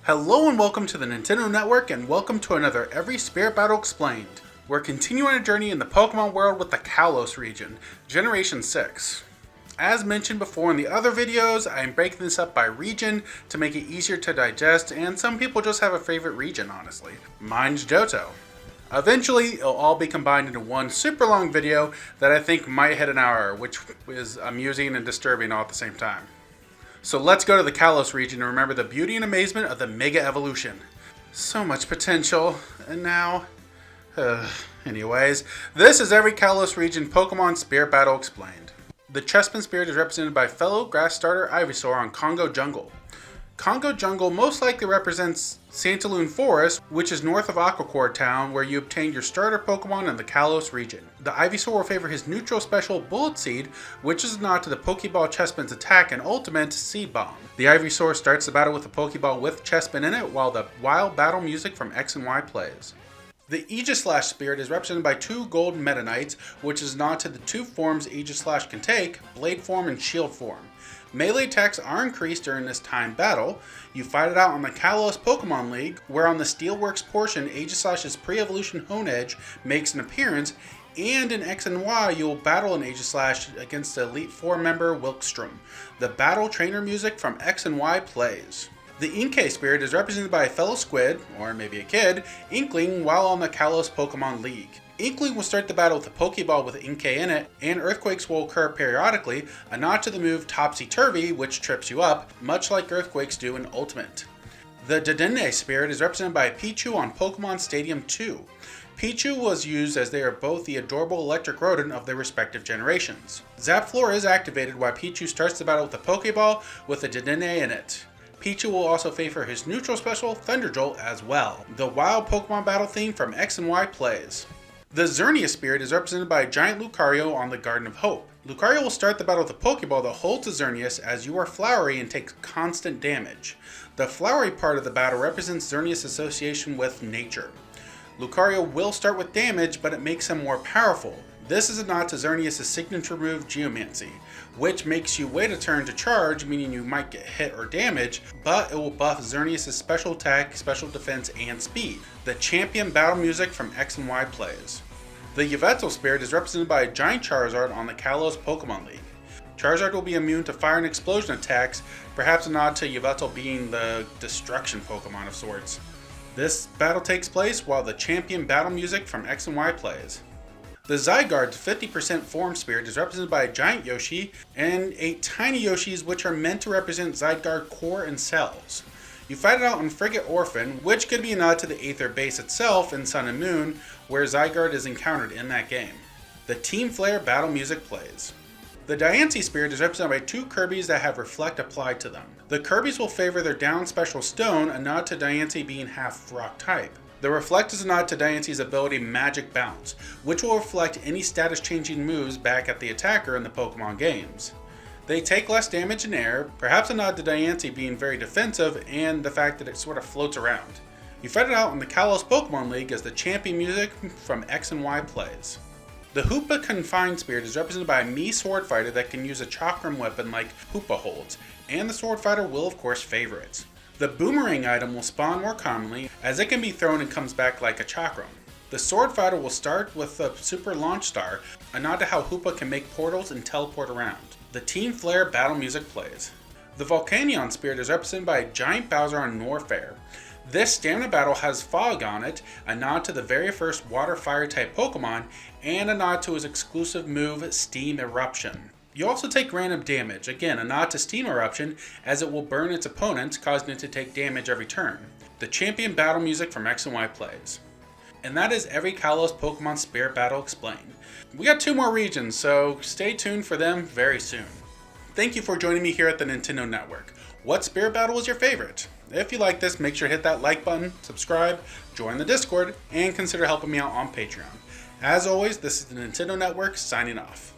Hello and welcome to the Nintendo Network, and welcome to another Every Spirit Battle Explained. We're continuing a journey in the Pokemon world with the Kalos region, Generation 6. As mentioned before in the other videos, I am breaking this up by region to make it easier to digest, and some people just have a favorite region, honestly. Mine's Johto. Eventually, it'll all be combined into one super long video that I think might hit an hour, which is amusing and disturbing all at the same time. So let's go to the Kalos region and remember the beauty and amazement of the Mega Evolution. So much potential, and now... Anyways, this is every Kalos region Pokemon Spirit Battle Explained. The Chespin Spirit is represented by fellow grass starter Ivysaur on Congo Jungle. Congo Jungle most likely represents Santaloon Forest, which is north of Aquacore Town, where you obtain your starter Pokemon in the Kalos region. The Ivysaur will favor his neutral special Bullet Seed, which is a nod to the Pokeball Chespin's attack and ultimate Seed Bomb. The Ivysaur starts the battle with a Pokeball with Chespin in it, while the wild battle music from X and Y plays. The Aegislash Spirit is represented by two gold Meta Knights, which is a nod to the two forms Aegislash can take, Blade form and Shield form. Melee attacks are increased during this time battle. You fight it out on the Kalos Pokemon League, where on the Steelworks portion, Aegislash's pre-evolution Hone Edge makes an appearance, and in X and Y, you'll battle an Aegislash against the Elite Four member Wilkstrom. The battle trainer music from X and Y plays. The Inkay Spirit is represented by a fellow squid, or maybe a kid, Inkling, while on the Kalos Pokemon League. Inkling will start the battle with a Pokeball with Inkay in it, and earthquakes will occur periodically, a nod to the move Topsy-Turvy, which trips you up, much like earthquakes do in Ultimate. The Dedenne Spirit is represented by Pichu on Pokemon Stadium 2. Pichu was used as they are both the adorable electric rodent of their respective generations. Zapflor is activated while Pichu starts the battle with a Pokeball with a Dedenne in it. Pichu will also favor his neutral special, Thunder Jolt, as well. The wild Pokemon battle theme from X and Y plays. The Xerneas Spirit is represented by a giant Lucario on the Garden of Hope. Lucario will start the battle with a Pokeball that holds the Xerneas as you are flowery and takes constant damage. The flowery part of the battle represents Xerneas' association with nature. Lucario will start with damage, but it makes him more powerful. This is a nod to Xerneas' signature move, Geomancy, which makes you wait a turn to charge, meaning you might get hit or damage, but it will buff Xerneas' special attack, special defense, and speed. The champion battle music from X and Y plays. The Yveltal Spirit is represented by a giant Charizard on the Kalos Pokemon League. Charizard will be immune to fire and explosion attacks, perhaps a nod to Yveltal being the destruction Pokemon of sorts. This battle takes place while the champion battle music from X and Y plays. The Zygarde's 50% form spirit is represented by a giant Yoshi and 8 tiny Yoshis, which are meant to represent Zygarde core and cells. You fight it out on Frigate Orphan, which could be a nod to the Aether base itself in Sun and Moon, where Zygarde is encountered in that game. The Team Flare battle music plays. The Diancie Spirit is represented by two Kirby's that have Reflect applied to them. The Kirby's will favor their down special Stone, a nod to Diancie being half rock type. The Reflect is a nod to Diancie's ability Magic Bounce, which will reflect any status changing moves back at the attacker in the Pokemon games. They take less damage in air, perhaps a nod to Diancie being very defensive and the fact that it sort of floats around. You fight it out in the Kalos Pokemon League as the champion music from X and Y plays. The Hoopa Confined Spirit is represented by a Mii Sword Fighter that can use a Chakram weapon like Hoopa holds, and the Sword Fighter will of course favor it. The Boomerang item will spawn more commonly, as it can be thrown and comes back like a Chakram. The Sword Fighter will start with the Super Launch Star, a nod to how Hoopa can make portals and teleport around. The Team Flare battle music plays. The Volcanion Spirit is represented by a giant Bowser on Norfair. This stamina battle has Fog on it, a nod to the very first Water-Fire type Pokemon, and a nod to his exclusive move, Steam Eruption. You also take random damage, again a nod to Steam Eruption, as it will burn its opponent, causing it to take damage every turn. The champion battle music from X and Y plays. And that is every Kalos Pokemon Spirit Battle explained. We got 2 more regions, so stay tuned for them very soon. Thank you for joining me here at the Nintendo Network. What Spirit Battle was your favorite? If you like this, make sure to hit that like button, subscribe, join the Discord, and consider helping me out on Patreon. As always, this is the Nintendo Network signing off.